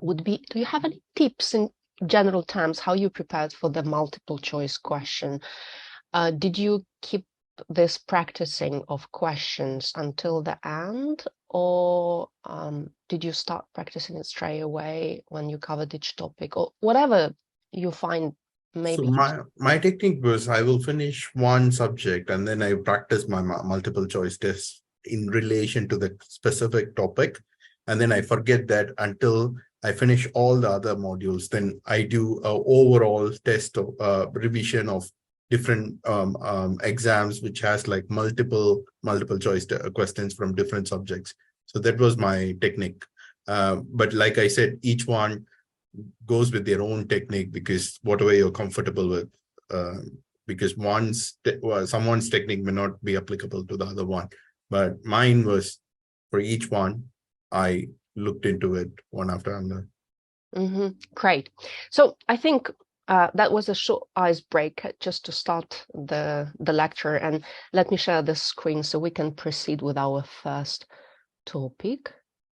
would be, do you have any tips in general terms how you prepared for the multiple choice question? Did you keep this practicing of questions until the end, or did you start practicing it straight away when you covered each topic, or whatever you find maybe? So my technique was I will finish one subject and then I practice my multiple choice test in relation to the specific topic. And then I forget that until I finish all the other modules. Then I do an overall test of revision of different exams, which has like multiple choice questions from different subjects. So that was my technique. But like I said, each one goes with their own technique, because whatever you're comfortable with, because someone's technique may not be applicable to the other one, but mine was for each one. I looked into it one after another. Great. So I think that was a short icebreaker just to start the lecture, and let me share the screen so we can proceed with our first topic.